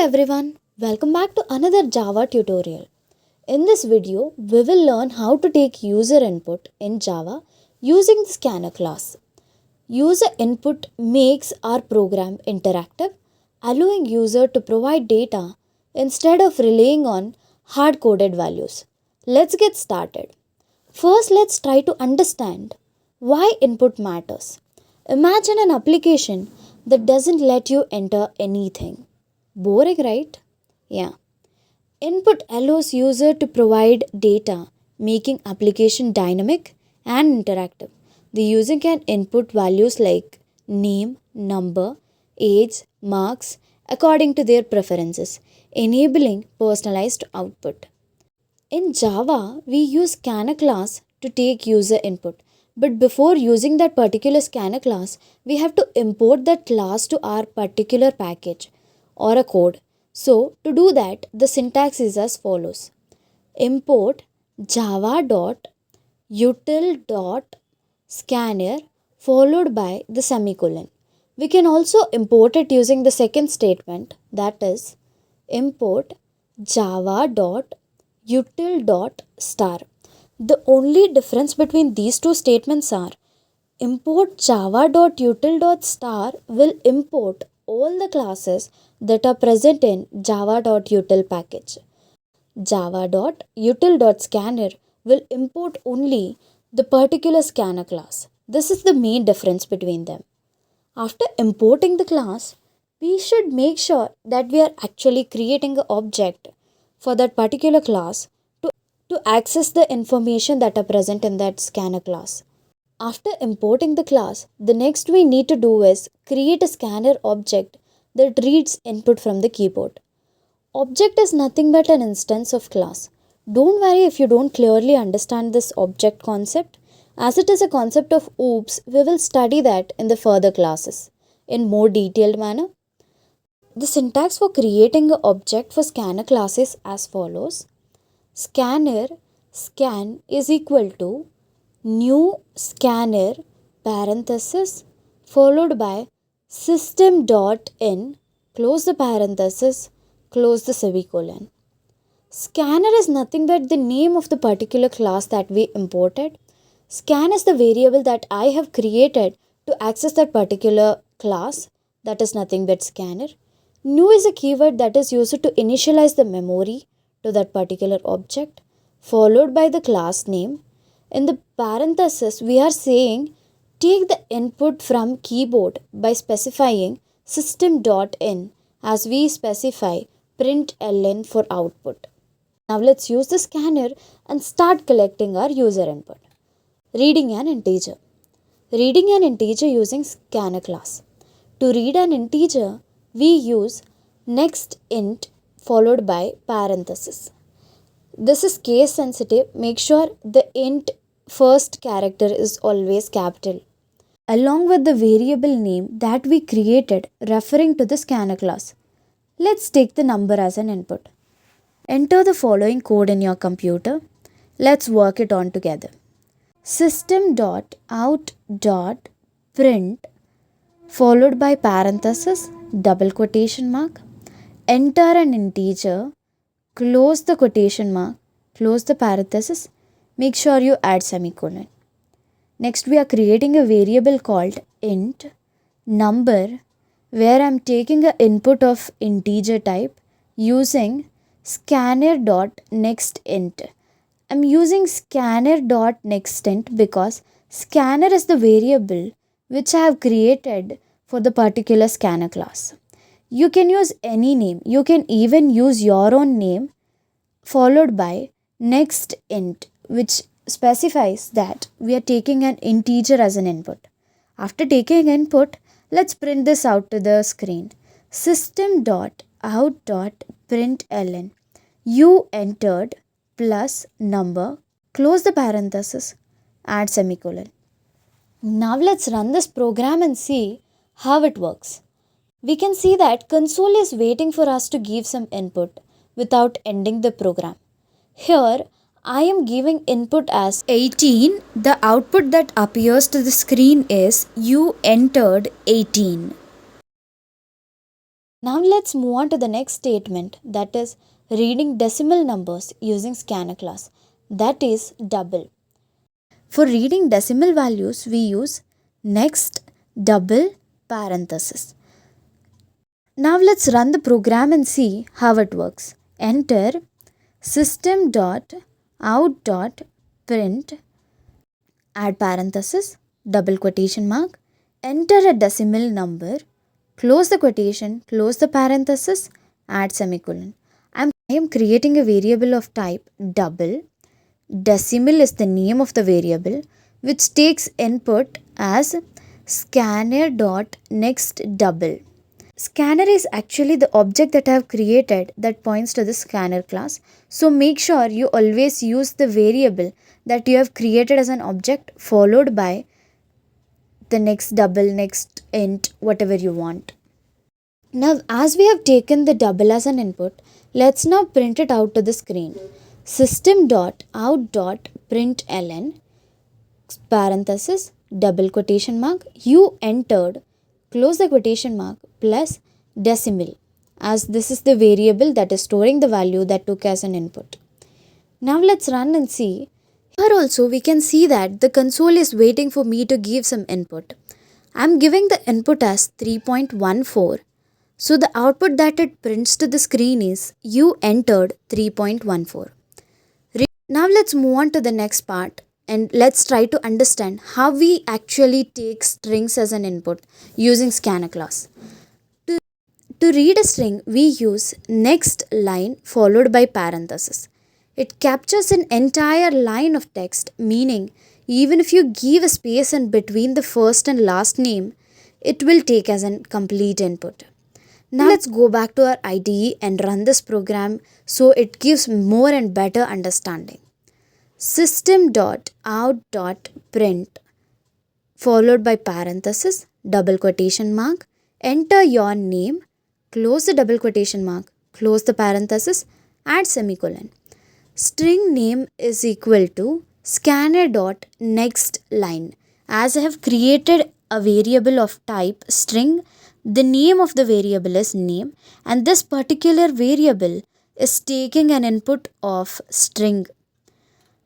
everyone, welcome back to another Java tutorial. In this video, we will learn how to take user input in Java using the scanner class. User input makes our program interactive, allowing user to provide data instead of relying on hard-coded values. Let's get started. First, let's try to understand why input matters. Imagine an application that doesn't let you enter anything. Boring, right? Yeah. Input allows user to provide data, making application dynamic and interactive. The user can input values like name, number, age, marks according to their preferences, enabling personalized output. In Java, we use scanner class to take user input. But before using that particular scanner class, we have to import that class to our particular package or a code. So to do that, the syntax is as follows. Import java.util.scanner followed by the semicolon. We can also import it using the second statement, that is import java.util.star. The only difference between these two statements are import java.util.star will import all the classes that are present in java.util package. Java.util.scanner will import only the particular scanner class. This is the main difference between them. After importing the class, we should make sure that we are actually creating an object for that particular class to access the information that are present in that scanner class. After importing the class, the next we need to do is create a scanner object that reads input from the keyboard. Object is nothing but an instance of class. Don't worry if you don't clearly understand this object concept. As it is a concept of OOPS, we will study that in the further classes in more detailed manner. The syntax for creating an object for scanner class is as follows. Scanner scan is equal to new scanner parenthesis followed by system.in close the parenthesis close the semicolon. Scanner is nothing but the name of the particular class that we imported. Scan is the variable that I have created to access that particular class, that is nothing but scanner. New is a keyword that is used to initialize the memory to that particular object, followed by the class name. In the parenthesis, we are saying take the input from keyboard by specifying system.in as we specify println for output. Now let's use the scanner and start collecting our user input. Reading an integer. Reading an integer using scanner class. To read an integer, we use next int followed by parenthesis. This is case sensitive. Make sure the int first character is always capital, along with the variable name that we created referring to the scanner class. Let's take the number as an input. Enter the following code in your computer. Let's work it on together. System.out.print followed by parenthesis, double quotation mark. Enter an integer, close the quotation mark, close the parenthesis, make sure you add semicolon. Next we are creating a variable called int number where I am taking an input of integer type using scanner.nextInt. I am using scanner.nextInt because scanner is the variable which I have created for the particular scanner class. You can use any name. You can even use your own name followed by nextInt, which specifies that we are taking an integer as an input. After taking input, let's print this out to the screen. System.out.println. You entered plus number, close the parenthesis, add semicolon. Now let's run this program and see how it works. We can see that console is waiting for us to give some input without ending the program. Here I am giving input as 18. The output that appears to the screen is you entered 18. Now let's move on to the next statement, that is reading decimal numbers using scanner class, that is double. For reading decimal values we use next double parenthesis. Now let's run the program and see how it works. Enter system.out.print, add parenthesis, double quotation mark, enter a decimal number, close the quotation, close the parenthesis, add semicolon. I am creating a variable of type double. Decimal is the name of the variable which takes input as scanner.nextDouble. Scanner is actually the object that I have created that points to the scanner class. So make sure you always use the variable that you have created as an object followed by the next double, next int, whatever you want. Now as we have taken the double as an input, let's now print it out to the screen. System.out.println parenthesis double quotation mark you entered, close the quotation mark, plus decimal, as this is the variable that is storing the value that took as an input. Now let's run and see. Here also we can see that the console is waiting for me to give some input. I'm giving the input as 3.14. So the output that it prints to the screen is you entered 3.14. Now let's move on to the next part and let's try to understand how we actually take strings as an input using scanner class. To read a string, we use next line followed by parenthesis. It captures an entire line of text, meaning even if you give a space in between the first and last name, it will take as a complete input. Now let's go back to our IDE and run this program so it gives more and better understanding. System.out.print followed by parenthesis, double quotation mark, enter your name, close the double quotation mark, close the parenthesis, add semicolon. String name is equal to scanner.nextLine. As I have created a variable of type string, the name of the variable is name, and this particular variable is taking an input of string.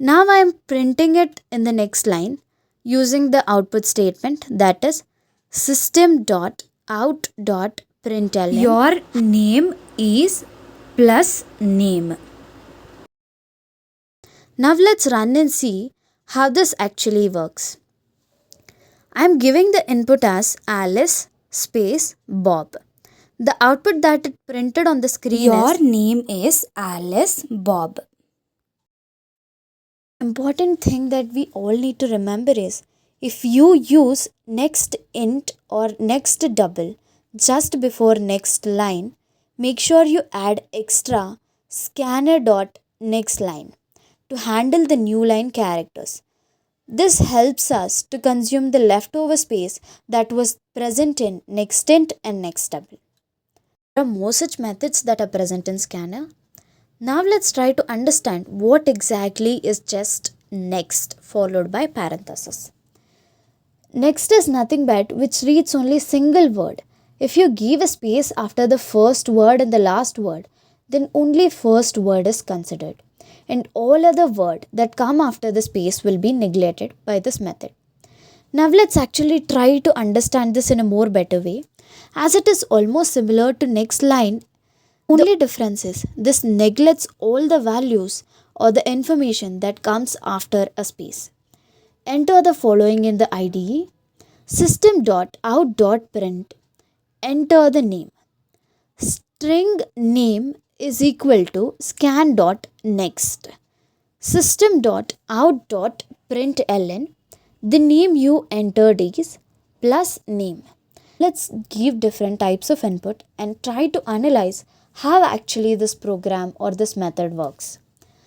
Now I am printing it in the next line using the output statement, that is system.out.println your name is plus name. Now let's run and see how this actually works. I am giving the input as Alice space Bob. The output that it printed on the screen your is name is Alice Bob. Important thing that we all need to remember is if you use next int or next double just before next line, make sure you add extra scanner.nextLine to handle the new line characters. This helps us to consume the leftover space that was present in next int and next double. There are more such methods that are present in scanner. Now let's try to understand what exactly is just next followed by parenthesis. Next is nothing but which reads only single word. If you give a space after the first word and the last word, then only first word is considered, and all other word that come after the space will be neglected by this method. Now let's actually try to understand this in a more better way, as it is almost similar to next line. Only difference is this neglects all the values or the information that comes after a space. Enter the following in the IDE. System.out.print. Enter the name. String name is equal to scan.next. System.out.println. The name you entered is plus name. Let's give different types of input and try to analyze how actually this program or this method works.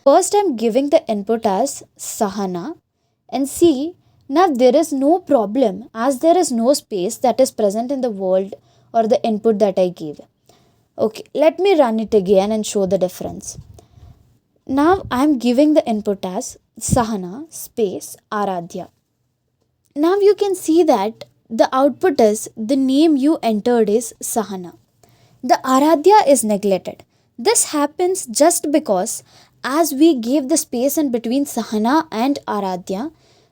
First, I'm giving the input as Sahana, and see, now there is no problem as there is no space that is present in the world or the input that I gave. Okay, let me run it again and show the difference. Now I'm giving the input as Sahana space Aradhya. Now you can see that the output is the name you entered is Sahana. The Aradhya is neglected. This happens just because as we gave the space in between Sahana and Aradhya,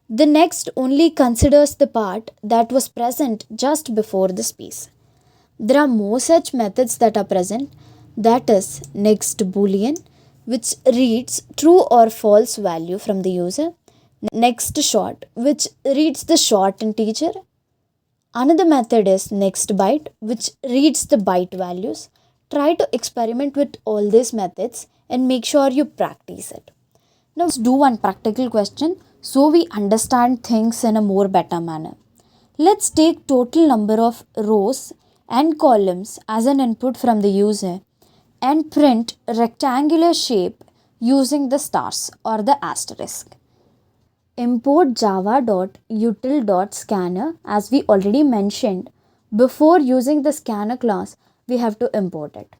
the next only considers the part that was present just before the space. There are more such methods that are present, that is next boolean, which reads true or false value from the user, next short, which reads the short integer. Another method is next byte, which reads the byte values. Try to experiment with all these methods and make sure you practice it. Now let's do one practical question so we understand things in a more better manner. Let's take total number of rows and columns as an input from the user and print rectangular shape using the stars or the asterisk. Import java.util.scanner. As we already mentioned, before using the scanner class, we have to import it.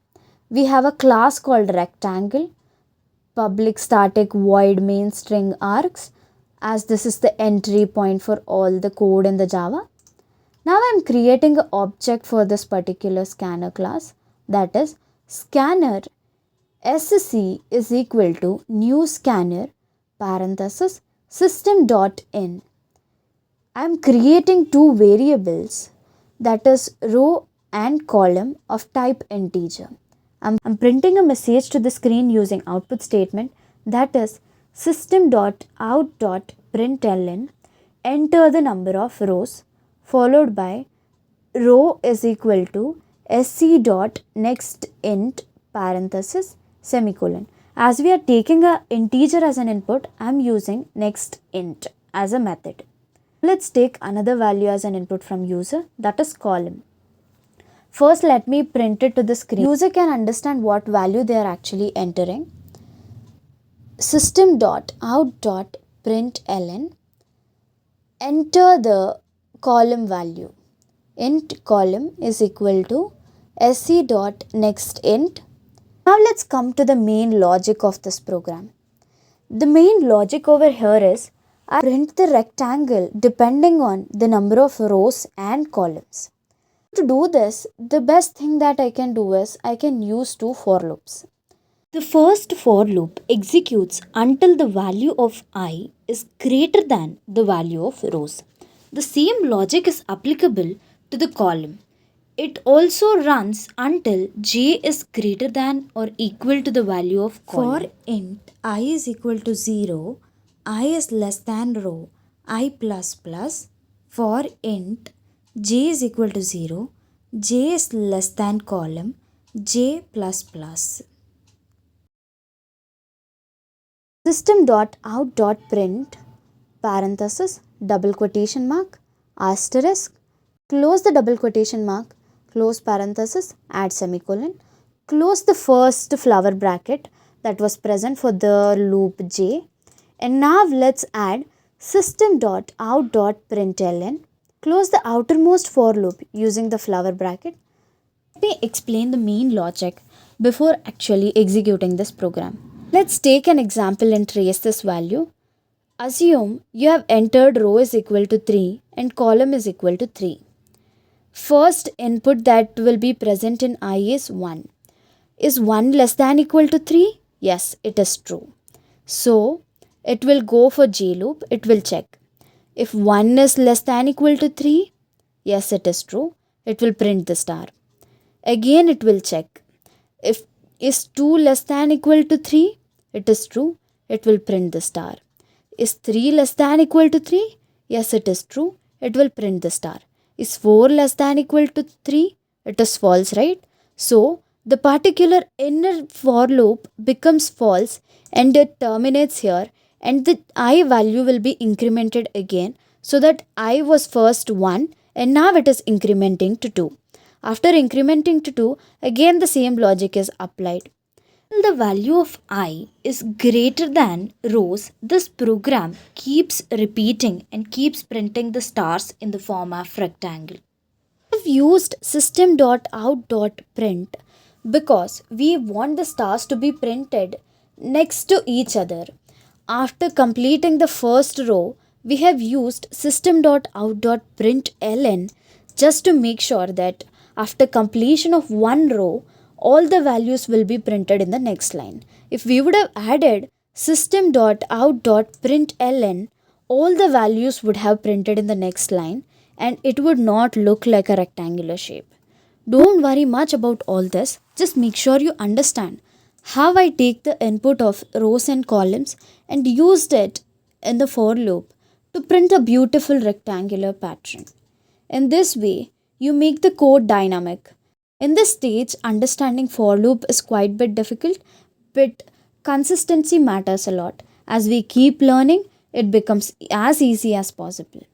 We have a class called rectangle, public static void main string args, as this is the entry point for all the code in the Java. Now I'm creating an object for this particular scanner class, that is scanner sc is equal to new scanner parenthesis system.in. I'm creating two variables, that is row and column of type integer. I'm printing a message to the screen using output statement, that is system.out.println, enter the number of rows followed by row is equal to sc.nextInt parenthesis semicolon. As we are taking a integer as an input, I am using nextInt as a method. Let's take another value as an input from user, that is column. First let me print it to the screen. User can understand what value they are actually entering. System.out.println, enter the column value. Int column is equal to sc.nextInt. Now let's come to the main logic of this program. The main logic over here is I print the rectangle depending on the number of rows and columns. To do this, the best thing that I can do is I can use two for loops. The first for loop executes until the value of I is greater than the value of rows. The same logic is applicable to the column. It also runs until j is greater than or equal to the value of column. For int I is equal to 0, I is less than row, I plus plus. For int j is equal to 0, j is less than column, j plus plus. System.out.print parenthesis double quotation mark asterisk, close the double quotation mark, close parenthesis, add semicolon, close the first flower bracket that was present for the loop j, and now let's add system.out.println, close the outermost for loop using the flower bracket. Let me explain the main logic before actually executing this program. Let's take an example and trace this value. Assume you have entered row is equal to 3 and column is equal to 3. First input that will be present in I is 1. Is 1 less than equal to 3? Yes, it is true. So, it will go for j loop, it will check. If 1 is less than equal to 3, yes, it is true, it will print the star. Again, it will check. If is 2 less than equal to 3, it is true, it will print the star. Is 3 less than equal to 3? Yes, it is true, it will print the star. Is 4 less than equal to 3? It is false, right? So, the particular inner for loop becomes false and it terminates here, and the I value will be incremented again, so that I was first 1 and now it is incrementing to 2. After incrementing to 2, again the same logic is applied. When the value of I is greater than rows, this program keeps repeating and keeps printing the stars in the form of rectangle. We've used system.out.print because we want the stars to be printed next to each other. After completing the first row, we have used system.out.println just to make sure that After completion of one row, all the values will be printed in the next line. If we would have added system.out.println, all the values would have printed in the next line and it would not look like a rectangular shape. Don't worry much about all this, just make sure you understand how I take the input of rows and columns and used it in the for loop to print a beautiful rectangular pattern. In this way, you make the code dynamic. In this stage, understanding for loop is quite bit difficult, but consistency matters a lot. As we keep learning, it becomes as easy as possible.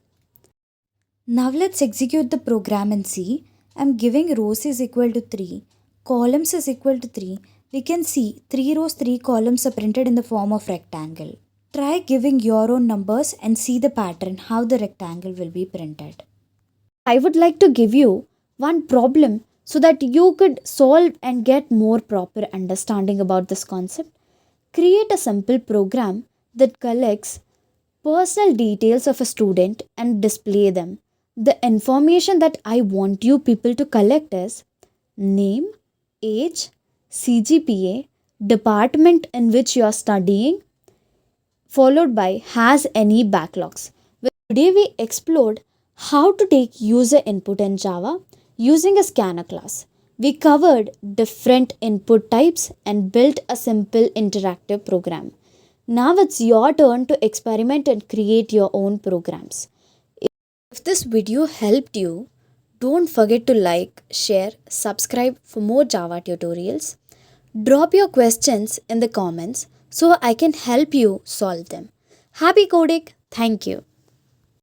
Now let's execute the program and see. I'm giving rows is equal to 3, columns is equal to 3. We can see 3 rows, 3 columns are printed in the form of rectangle. Try giving your own numbers and see the pattern how the rectangle will be printed. I would like to give you one problem so that you could solve and get more proper understanding about this concept. Create a simple program that collects personal details of a student and display them. The information that I want you people to collect is name, age, CGPA, department in which you are studying, followed by has any backlogs. Today we explored how to take user input in Java using a scanner class. We covered different input types and built a simple interactive program. Now it's your turn to experiment and create your own programs. If this video helped you, don't forget to like, share, subscribe for more Java tutorials. Drop your questions in the comments so I can help you solve them. Happy coding! Thank you.